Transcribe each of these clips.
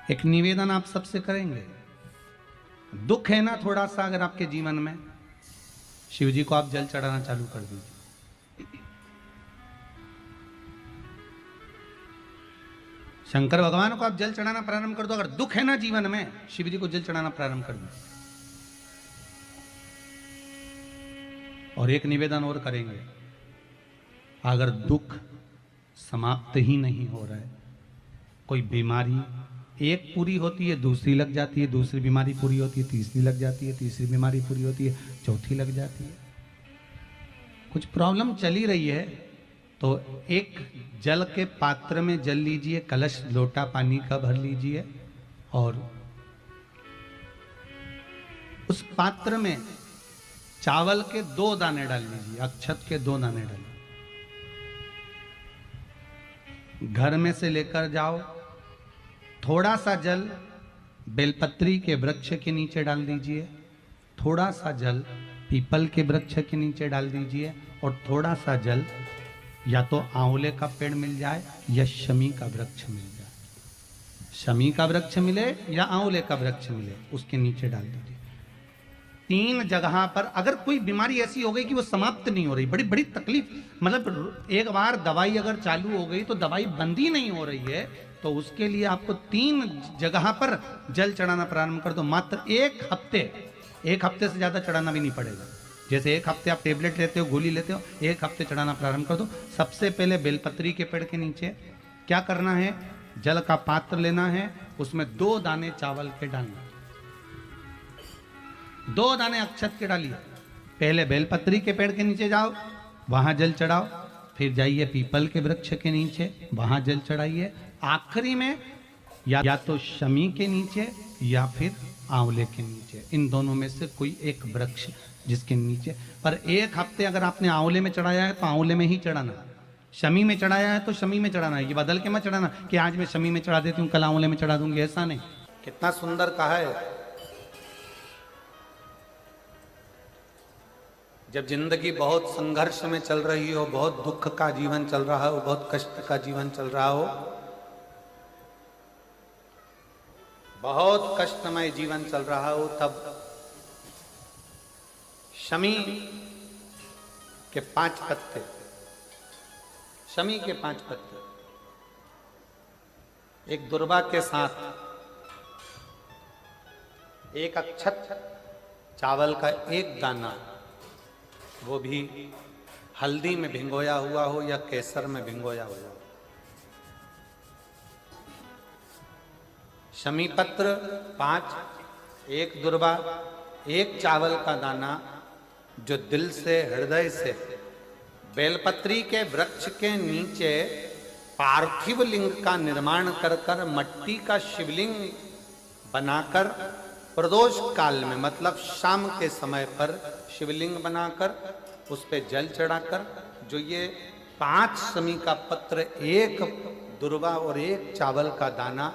एक निवेदन आप सबसे करेंगे। दुख है ना थोड़ा सा अगर आपके जीवन में, शिव जी को आप जल चढ़ाना चालू कर दीजिए। शंकर भगवान को आप जल चढ़ाना प्रारंभ कर दो। अगर दुख है ना जीवन में, शिव जी को जल चढ़ाना प्रारंभ कर दो। और एक निवेदन और करेंगे, अगर दुख समाप्त ही नहीं हो रहा है, कोई बीमारी एक पूरी होती है दूसरी लग जाती है, दूसरी बीमारी पूरी होती है तीसरी लग जाती है, तीसरी बीमारी पूरी होती है चौथी लग जाती है, कुछ प्रॉब्लम चली रही है, तो एक जल के पात्र में जल लीजिए, कलश लोटा पानी का भर लीजिए और उस पात्र में चावल के 2 दाने डाल लीजिए, अक्षत के 2 दाने डालिए। घर में से लेकर जाओ, थोड़ा सा जल बेलपत्री के वृक्ष के नीचे डाल दीजिए, थोड़ा सा जल पीपल के वृक्ष के नीचे डाल दीजिए और थोड़ा सा जल या तो आंवले का पेड़ मिल जाए या शमी का वृक्ष मिल जाए, शमी का वृक्ष मिले या आंवले का वृक्ष मिले, उसके नीचे डाल दीजिए। 3 जगह पर अगर कोई बीमारी ऐसी हो गई कि वो समाप्त नहीं हो रही, बड़ी बड़ी तकलीफ, मतलब एक बार दवाई अगर चालू हो गई तो दवाई बंद ही नहीं हो रही है, तो उसके लिए आपको 3 जगह पर जल चढ़ाना प्रारंभ कर दो। मात्र 1 हफ्ते से ज्यादा चढ़ाना भी नहीं पड़ेगा। जैसे 1 हफ्ते आप टेबलेट लेते हो, गोली लेते हो, 1 हफ्ते चढ़ाना प्रारंभ कर दो। सबसे पहले बेलपत्री के पेड़ के नीचे क्या करना है, जल का पात्र लेना है, उसमें 2 दाने चावल के डालना, 2 दाने अक्षत के डालिए। पहले बेलपत्री के पेड़ के नीचे जाओ, वहां जल चढ़ाओ, फिर जाइए पीपल के वृक्ष के नीचे, वहां जल चढ़ाइए, आखिरी में या तो शमी के नीचे या फिर आंवले के नीचे, इन दोनों में से कोई एक वृक्ष जिसके नीचे। पर 1 हफ्ते अगर आपने आंवले में चढ़ाया है तो आंवले में ही चढ़ाना, शमी में चढ़ाया है तो शमी में चढ़ाना है। ये बदल के मत चढ़ाना कि आज मैं शमी में चढ़ा देती हूँ कल आंवले में चढ़ा दूंगी, ऐसा नहीं। कितना सुंदर कहा है, जब जिंदगी बहुत संघर्ष में चल रही हो, बहुत दुख का जीवन चल रहा हो, बहुत कष्ट का जीवन चल रहा हो, बहुत कष्टमय जीवन चल रहा हो, तब शमी के 5 पत्ते, शमी के 5 पत्ते, एक दुर्वा के साथ 1 अक्षत, चावल का 1 दाना, वो भी हल्दी में भिंगोया हुआ हो या केसर में भिंगोया हुआ हो, शमी पत्र 5, 1 दुर्वा, 1 चावल का दाना, जो दिल से हृदय से बेलपत्री के वृक्ष के नीचे पार्थिव लिंग का निर्माण कर कर मट्टी का शिवलिंग बनाकर प्रदोष काल में, मतलब शाम के समय पर शिवलिंग बनाकर उस पे जल चढ़ाकर, जो ये 5 शमी का पत्र, 1 दुर्वा और 1 चावल का दाना,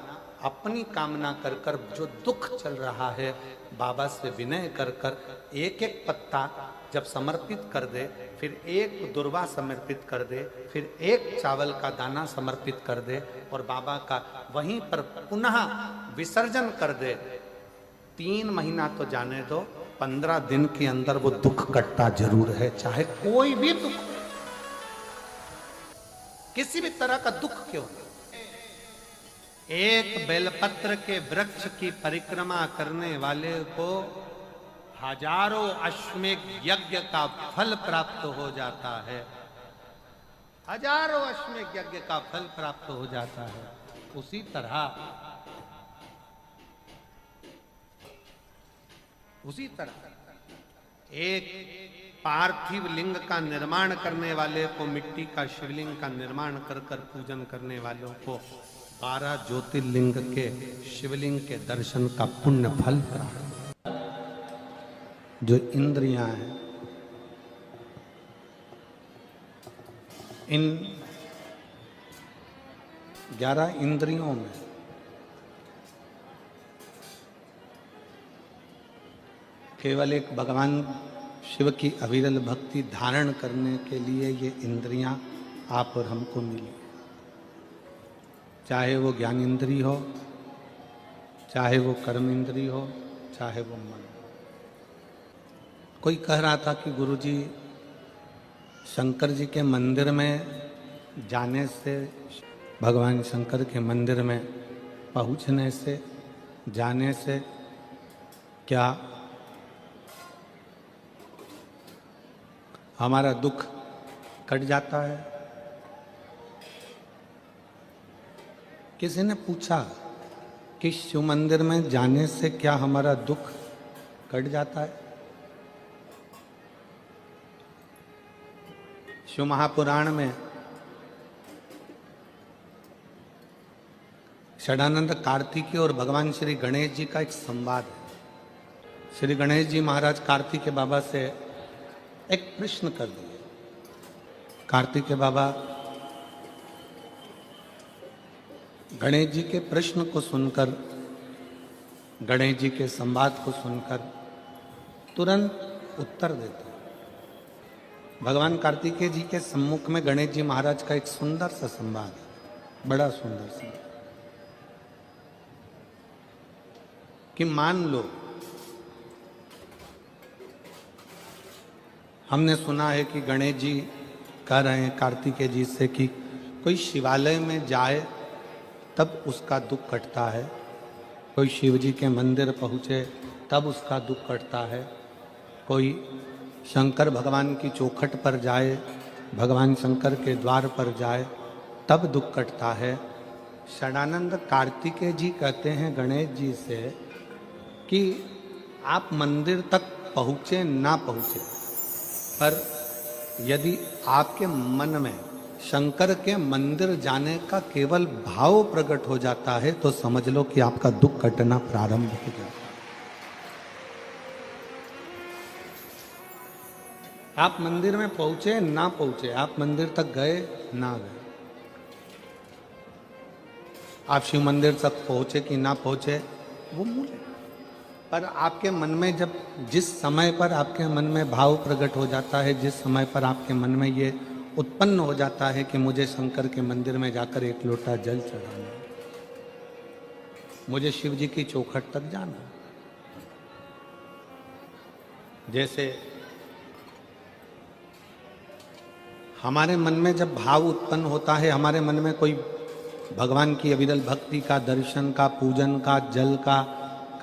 अपनी कामना कर कर जो दुख चल रहा है बाबा से विनय कर कर 1-1 पत्ता जब समर्पित कर दे, फिर 1 दुर्वा समर्पित कर दे, फिर 1 चावल का दाना समर्पित कर दे और बाबा का वहीं पर पुनः विसर्जन कर दे, 3 महीना तो जाने दो, 15 दिन के अंदर वो दुख कटता जरूर है, चाहे कोई भी दुख, किसी भी तरह का दुख क्यों नहीं। 1 बेलपत्र के वृक्ष की परिक्रमा करने वाले को हजारों अश्वमेघ यज्ञ का फल प्राप्त हो जाता है, हजारों अश्वमेघ यज्ञ का फल प्राप्त हो जाता है। उसी तरह एक पार्थिव लिंग का निर्माण करने वाले को, मिट्टी का शिवलिंग का निर्माण कर कर पूजन करने वालों को 12 ज्योतिर्लिंग के शिवलिंग के दर्शन का पुण्य फल प्राप्त। जो इंद्रियां हैं, इन 11 इंद्रियों में केवल एक भगवान शिव की अविरल भक्ति धारण करने के लिए ये इंद्रियां आप और हमको मिली, चाहे वो ज्ञान इंद्री हो, चाहे वो कर्म इंद्री हो, चाहे वो मन। कोई कह रहा था कि गुरुजी, शंकर जी के मंदिर में जाने से, भगवान शंकर के मंदिर में पहुंचने से, जाने से क्या हमारा दुख कट जाता है? किसी ने पूछा कि शिव मंदिर में जाने से क्या हमारा दुख कट जाता है? शिव महापुराण में षडानंद कार्तिकेय और भगवान श्री गणेश जी का एक संवाद है। श्री गणेश जी महाराज कार्तिकेय बाबा से एक प्रश्न कर दिए। कार्तिकेय बाबा गणेश जी के प्रश्न को सुनकर, गणेश जी के संवाद को सुनकर तुरंत उत्तर देते। भगवान कार्तिकेय जी के सम्मुख में गणेश जी महाराज का एक सुंदर सा संवाद है, बड़ा सुंदर सा, कि मान लो हमने सुना है कि गणेश जी कह रहे हैं कार्तिकेय जी से कि कोई शिवालय में जाए तब उसका दुख कटता है, कोई शिव जी के मंदिर पहुँचे तब उसका दुख कटता है, कोई शंकर भगवान की चौखट पर जाए, भगवान शंकर के द्वार पर जाए तब दुख कटता है। षडानंद कार्तिकेय जी कहते हैं गणेश जी से कि आप मंदिर तक पहुँचे ना पहुँचे, पर यदि आपके मन में शंकर के मंदिर जाने का केवल भाव प्रकट हो जाता है तो समझ लो कि आपका दुख कटना प्रारंभ हो जाता है। आप मंदिर में पहुंचे ना पहुंचे, आप मंदिर तक गए ना गए, आप शिव मंदिर तक पहुंचे कि ना पहुंचे वो मूल है, पर आपके मन में जब, जिस समय पर आपके मन में भाव प्रकट हो जाता है, जिस समय पर आपके मन में ये उत्पन्न हो जाता है कि मुझे शंकर के मंदिर में जाकर एक लोटा जल चढ़ाना, मुझे शिव जी की चौखट तक जाना, जैसे हमारे मन में जब भाव उत्पन्न होता है, हमारे मन में कोई भगवान की अविरल भक्ति का, दर्शन का, पूजन का, जल का,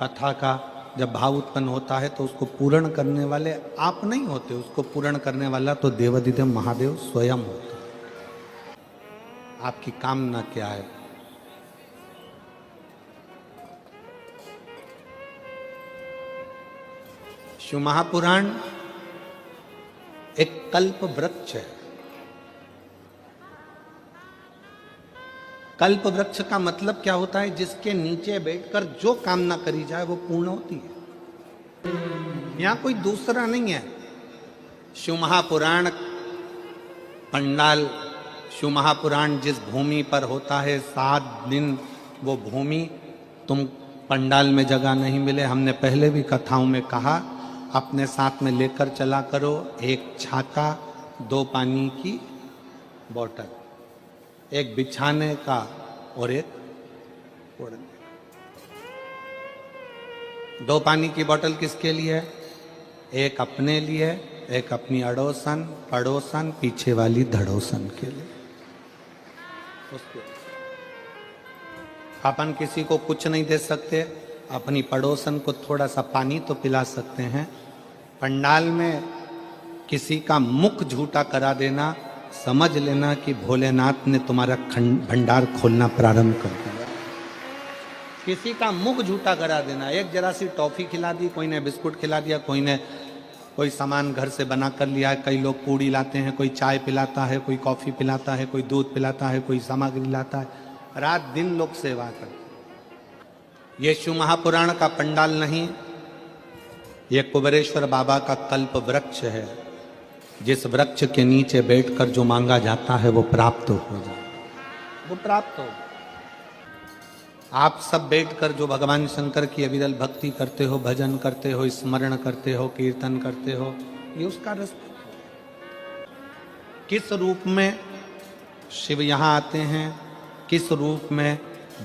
कथा का जब भाव उत्पन्न होता है तो उसको पूर्ण करने वाले आप नहीं होते, उसको पूर्ण करने वाला तो देवाधिदेव महादेव स्वयं होता है। आपकी कामना क्या है? शिव महापुराण एक कल्प वृक्ष है। कल्प वृक्ष का मतलब क्या होता है? जिसके नीचे बैठकर जो कामना करी जाए वो पूर्ण होती है। यहां कोई दूसरा नहीं है। शिव महापुराण पंडाल, शिव महापुराण जिस भूमि पर होता है 7 दिन वो भूमि तुम पंडाल में जगह नहीं मिले, हमने पहले भी कथाओं में कहा, अपने साथ में लेकर चला करो एक छाता, 2 पानी की बोतल, एक बिछाने का और एक ओढ़ने का। 2 पानी की बोतल किसके लिए? एक अपने लिए, एक अपनी अड़ोसन पड़ोसन पीछे वाली धड़ोसन के लिए। उसके अपन किसी को कुछ नहीं दे सकते, अपनी पड़ोसन को थोड़ा सा पानी तो पिला सकते हैं। पंडाल में किसी का मुख झूठा करा देना, समझ लेना कि भोलेनाथ ने तुम्हारा भंडार खोलना प्रारंभ कर दिया। किसी का मुख झूठा करा देना, एक जरा सी टॉफी खिला दी, कोई ने बिस्कुट खिला दिया, कोई ने कोई सामान घर से बना कर लिया है। कई लोग पूड़ी लाते हैं, कोई चाय पिलाता है, कोई कॉफ़ी पिलाता है, कोई दूध पिलाता है, कोई सामग्री लाता है, रात दिन लोग सेवा करते। ये शिव महापुराण का पंडाल नहीं, ये कुबेरेश्वर बाबा का कल्प वृक्ष है, जिस वृक्ष के नीचे बैठकर जो मांगा जाता है वो प्राप्त हो जाए, वो प्राप्त हो। आप सब बैठकर जो भगवान शंकर की अविरल भक्ति करते हो, भजन करते हो, स्मरण करते हो, कीर्तन करते हो, ये उसका रास्ता। किस रूप में शिव यहाँ आते हैं, किस रूप में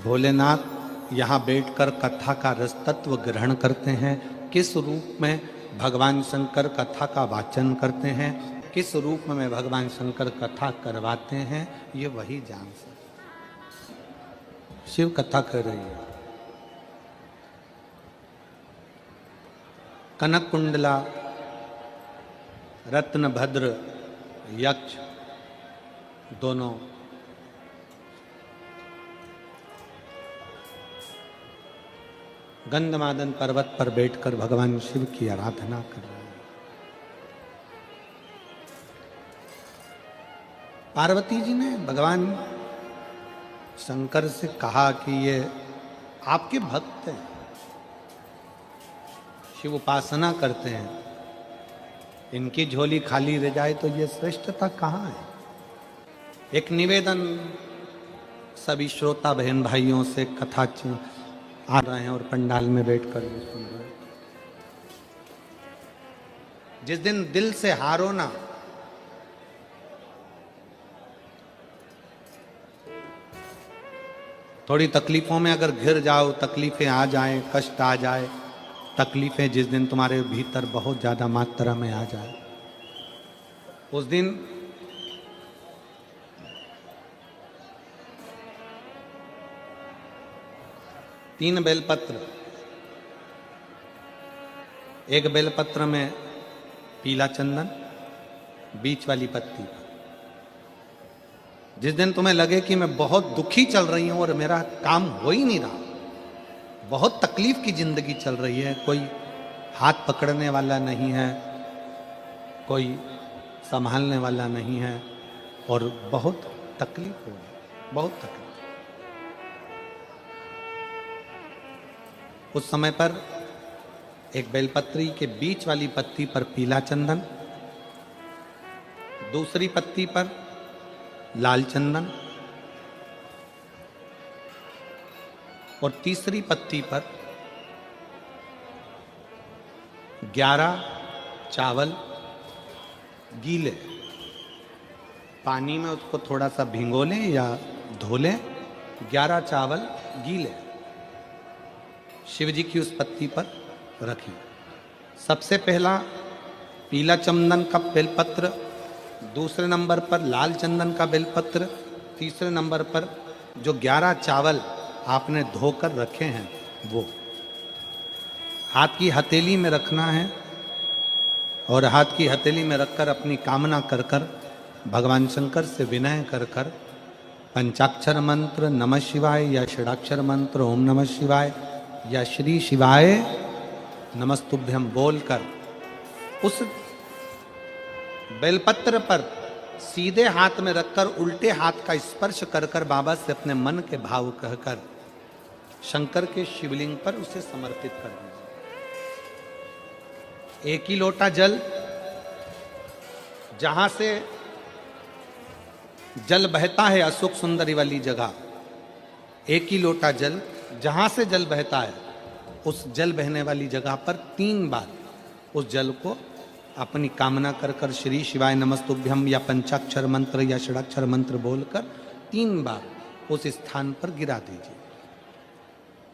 भोलेनाथ यहाँ बैठकर कथा का रस तत्व ग्रहण करते हैं, किस रूप में भगवान शंकर कथा का वाचन करते हैं, किस रूप में भगवान शंकर कथा करवाते हैं, ये वही जान सकते। शिव कथा कर रही है। कनक कुंडला, रत्नभद्र, यक्ष दोनों गंधमादन पर्वत पर बैठकर भगवान शिव की आराधना कर रहे हैं। पार्वती जी ने भगवान शंकर से कहा कि ये आपके भक्त हैं, शिव उपासना करते हैं, इनकी झोली खाली रह जाए तो ये श्रेष्ठता कहाँ है। एक निवेदन सभी श्रोता बहन भाइयों से कथा आ रहे हैं और पंडाल में बैठकर भी सुन रहे हैं। जिस दिन दिल से हारो ना, थोड़ी तकलीफों में अगर घिर जाओ, तकलीफें आ जाए, कष्ट आ जाए, तकलीफें जिस दिन तुम्हारे भीतर बहुत ज्यादा मात्रा में आ जाए, उस दिन तीन बेलपत्र, एक बेलपत्र में पीला चंदन, बीच वाली पत्ती। जिस दिन तुम्हें लगे कि मैं बहुत दुखी चल रही हूं और मेरा काम हो ही नहीं रहा, बहुत तकलीफ की जिंदगी चल रही है, कोई हाथ पकड़ने वाला नहीं है, कोई संभालने वाला नहीं है और बहुत तकलीफ हो रही, बहुत तकलीफ। उस समय पर एक बेलपत्री के बीच वाली पत्ती पर पीला चंदन, दूसरी पत्ती पर लाल चंदन और तीसरी पत्ती पर 11 चावल गीले, पानी में उसको थोड़ा सा भिगो लें या धो लें, 11 चावल गीले शिव जी की उस पत्ती पर रखी। सबसे पहला पीला चंदन का बेलपत्र, दूसरे नंबर पर लाल चंदन का बेलपत्र, तीसरे नंबर पर जो 11 चावल आपने धोकर रखे हैं वो हाथ की हथेली में रखना है और हाथ की हथेली में रखकर अपनी कामना कर कर भगवान शंकर से विनय कर कर पंचाक्षर मंत्र नमः शिवाय या षडाक्षर मंत्र ओम नमः शिवाय या श्री शिवाय नमस्तुभ्यम बोलकर उस बेलपत्र पर सीधे हाथ में रखकर उल्टे हाथ का स्पर्श कर कर बाबा से अपने मन के भाव कहकर शंकर के शिवलिंग पर उसे समर्पित कर दीजिए। एक ही लोटा जल, जहां से जल बहता है अशोक सुंदरी वाली जगह, एक ही लोटा जल, जहां से जल बहता है उस जल बहने वाली जगह पर 3 बार उस जल को अपनी कामना कर कर श्री शिवाय नमस्तुभ्यम या पंचाक्षर मंत्र या षडाक्षर मंत्र बोलकर 3 बार उस स्थान पर गिरा दीजिए।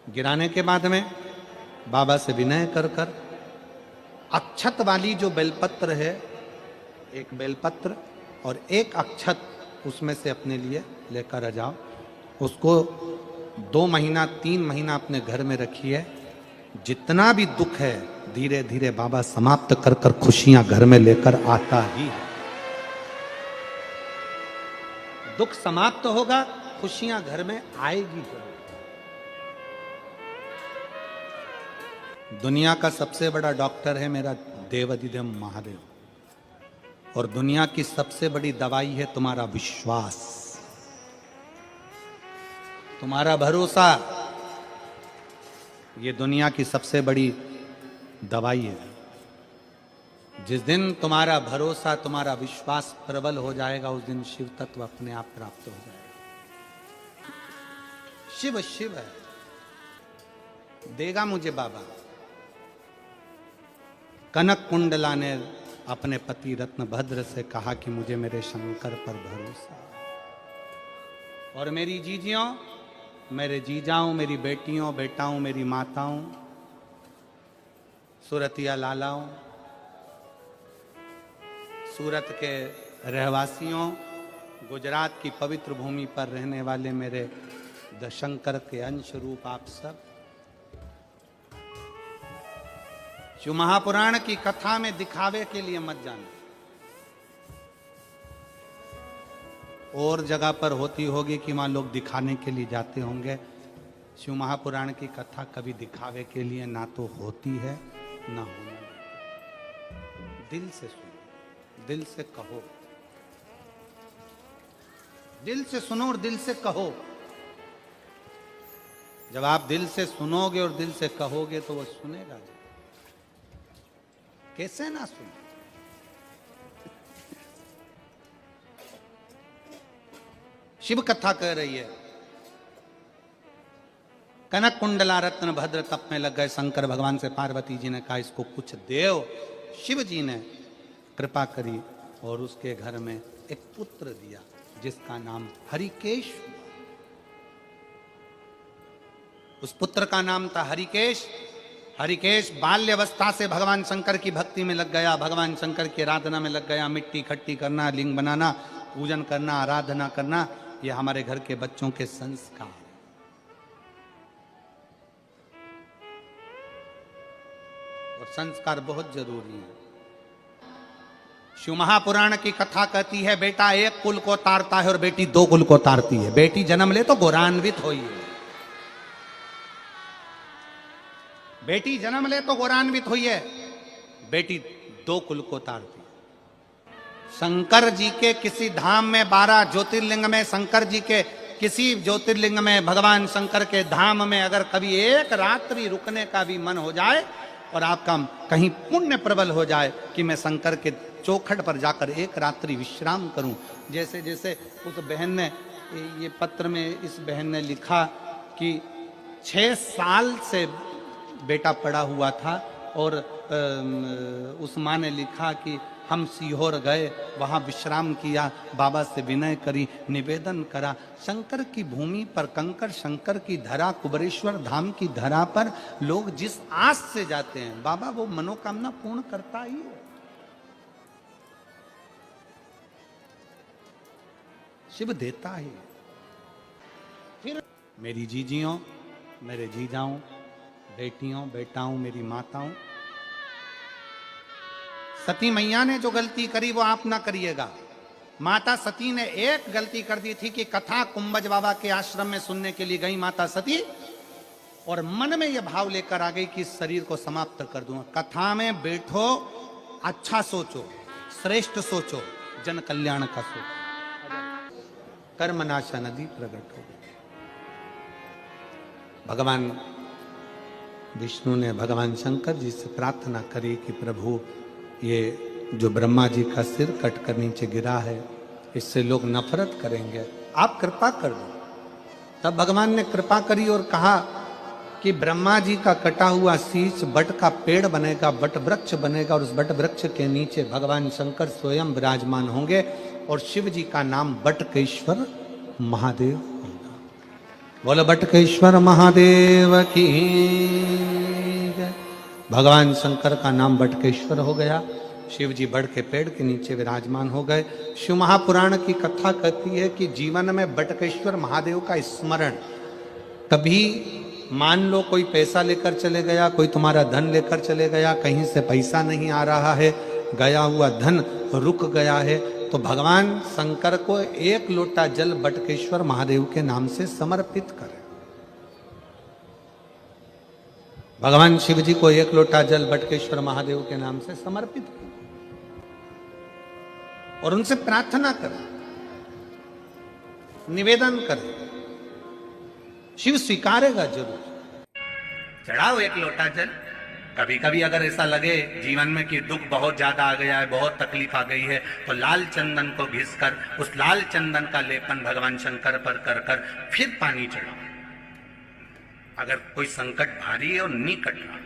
गिराने के बाद में बाबा से विनय कर कर अक्षत वाली जो बेलपत्र है, एक बेलपत्र और एक अक्षत उसमें से अपने लिए लेकर आ जाओ। उसको 2 महीना 3 महीना अपने घर में रखिए। जितना भी दुख है धीरे धीरे बाबा समाप्त कर कर खुशियां घर में लेकर आता ही है। दुख समाप्त होगा, खुशियां घर में आएगी जरूर। दुनिया का सबसे बड़ा डॉक्टर है मेरा देवाधिदेव महादेव, और दुनिया की सबसे बड़ी दवाई है तुम्हारा विश्वास, तुम्हारा भरोसा। ये दुनिया की सबसे बड़ी दवाई है। जिस दिन तुम्हारा भरोसा, तुम्हारा विश्वास प्रबल हो जाएगा, उस दिन शिव तत्व अपने आप प्राप्त हो जाएगा। शिव शिव है, देगा मुझे बाबा। कनक कुंडला ने अपने पति रत्नभद्र से कहा कि मुझे मेरे शंकर पर भरोसा, और मेरी जीजियों मेरे जीजाओं, मेरी बेटियों, बेटाओं, मेरी माताओं, सूरतिया लालाओं, सूरत के रहवासियों, गुजरात की पवित्र भूमि पर रहने वाले मेरे दशंकर के अंश रूप आप सब, शिव महापुराण की कथा में दिखावे के लिए मत जाना। और जगह पर होती होगी कि वहां लोग दिखाने के लिए जाते होंगे। शिव महापुराण की कथा कभी दिखावे के लिए ना तो होती है ना होना। दिल से सुनो, दिल से कहो, दिल से सुनो और दिल से कहो। जब आप दिल से सुनोगे और दिल से कहोगे तो वो सुनेगा। कैसे ना सुने? शिव कथा कह रही है, कनक कुंडला रत्न भद्र तप में लग गए शंकर भगवान से पार्वती जी ने कहा इसको कुछ देव। शिव जी ने कृपा करी और उसके घर में एक पुत्र दिया जिसका नाम हरिकेश। उस पुत्र का नाम था हरिकेश। हरिकेश बाल्यवस्था से भगवान शंकर की भक्ति में लग गया, भगवान शंकर की आराधना में लग गया। मिट्टी इकट्ठी करना, लिंग बनाना, पूजन करना, आराधना करना, ये हमारे घर के बच्चों के संस्कार। और संस्कार बहुत जरूरी है। शिव महापुराण की कथा कहती है बेटा एक कुल को तारता है और बेटी दो कुल को तारती है। बेटी जन्म ले तो गौरान्वित होई है। बेटी जन्म ले तो गौरान्वित हुई है, बेटी दो कुल को तारती। शंकर जी के किसी धाम में 12 ज्योतिर्लिंग में, शंकर जी के किसी ज्योतिर्लिंग में, भगवान शंकर के धाम में अगर कभी एक रात्रि रुकने का भी मन हो जाए और आपका कहीं पुण्य प्रबल हो जाए कि मैं शंकर के चौखट पर जाकर एक रात्रि विश्राम करूं। जैसे जैसे उस बहन ने ये पत्र में इस बहन ने लिखा कि 6 साल से बेटा पड़ा हुआ था और उस माँ ने लिखा कि हम सीहोर गए, वहाँ विश्राम किया, बाबा से विनय करी, निवेदन करा। शंकर की भूमि पर, कंकर शंकर की धरा, कुबरेश्वर धाम की धरा पर लोग जिस आस से जाते हैं बाबा वो मनोकामना पूर्ण करता ही है। शिव देता है। फिर मेरी जीजियों, मेरे जीजाओं, बेटियों, बेटाओं, मेरी माताओं, सती मैया ने जो गलती करी वो आप ना करिएगा। माता सती ने एक गलती कर दी थी कि कथा कुंभज बाबा के आश्रम में सुनने के लिए गई माता सती और मन में यह भाव लेकर आ गई कि इस शरीर को समाप्त कर दूंगा। कथा में बैठो, अच्छा सोचो, श्रेष्ठ सोचो, जन कल्याण का सोचो। कर्मनाशा नदी प्रकट हो गई। भगवान विष्णु ने भगवान शंकर जी से प्रार्थना करी कि प्रभु ये जो ब्रह्मा जी का सिर कट कर नीचे गिरा है इससे लोग नफरत करेंगे, आप कृपा कर दो। तब भगवान ने कृपा करी और कहा कि ब्रह्मा जी का कटा हुआ शीश बट का पेड़ बनेगा, बट वृक्ष बनेगा और उस बट वृक्ष के नीचे भगवान शंकर स्वयं विराजमान होंगे और शिव जी का नाम बटकेश्वर महादेव होगा। बोलो बटकेश्वर महादेव की। भगवान शंकर का नाम बटकेश्वर हो गया। शिव जी बड़ के पेड़ के नीचे विराजमान हो गए। शिव महापुराण की कथा कहती है कि जीवन में बटकेश्वर महादेव का स्मरण, कभी मान लो कोई पैसा लेकर चले गया, कोई तुम्हारा धन लेकर चले गया, कहीं से पैसा नहीं आ रहा है, गया हुआ धन रुक गया है, तो भगवान शंकर को एक लोटा जल बटकेश्वर महादेव के नाम से समर्पित करें। भगवान शिव जी को एक लोटा जल बटकेश्वर महादेव के नाम से समर्पित करें और उनसे प्रार्थना करें, निवेदन करें, शिव स्वीकारेगा जरूर। चढ़ाओ एक लोटा जल। कभी कभी अगर ऐसा लगे जीवन में कि दुख बहुत ज्यादा आ गया है, बहुत तकलीफ आ गई है, तो लाल चंदन को घिसकर उस लाल चंदन का लेपन भगवान शंकर पर कर कर फिर पानी चढ़ाओ। अगर कोई संकट भारी है और नहीं कट रहा,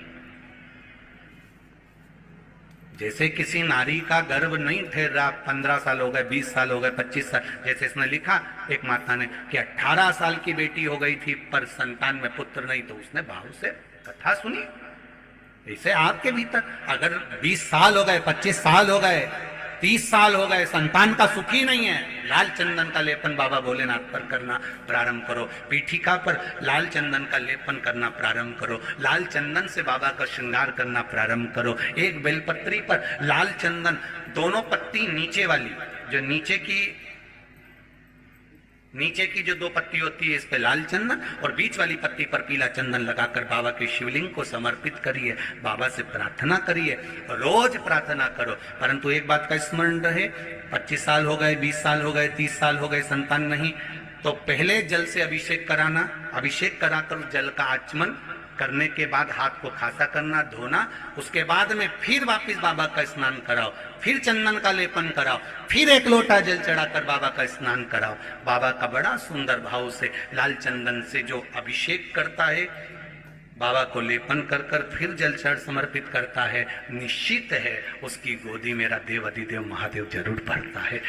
जैसे किसी नारी का गर्भ नहीं ठहर रहा, 15 साल हो गए, 20 साल हो गए, 25 साल, जैसे इसने लिखा एक माता ने कि 18 साल की बेटी हो गई थी पर संतान में पुत्र नहीं, तो उसने भाव से कथा सुनी। ऐसे आपके भीतर अगर 20 साल हो गए, 25 साल हो गए, 30 साल हो गए, संतान का सुख ही नहीं है, लाल चंदन का लेपन बाबा भोलेनाथ पर करना प्रारंभ करो, पीठिका पर लाल चंदन का लेपन करना प्रारंभ करो, लाल चंदन से बाबा का श्रृंगार करना प्रारंभ करो। एक बेलपत्री पर लाल चंदन, दोनों पत्ती नीचे वाली, जो नीचे की जो 2 पत्ती होती है, इस पे लाल चंदन और बीच वाली पत्ती पर पीला चंदन लगाकर बाबा के शिवलिंग को समर्पित करिए, बाबा से प्रार्थना करिए, रोज प्रार्थना करो। परंतु एक बात का स्मरण रहे, 25 साल हो गए, 20 साल हो गए, 30 साल हो गए, संतान नहीं, तो पहले जल से अभिषेक कराना, अभिषेक कराकर जल का आचमन करने के बाद हाथ को खासा करना, धोना, उसके बाद में फिर वापस बाबा का स्नान कराओ, फिर चंदन का लेपन कराओ, फिर 1 लोटा जल चढ़ाकर बाबा का स्नान कराओ। बाबा का बड़ा सुंदर भाव से लाल चंदन से जो अभिषेक करता है, बाबा को लेपन कर कर फिर जल चढ़ समर्पित करता है, निश्चित है उसकी गोदी मेरा देव अधिदेव महादेव जरूर भरता है।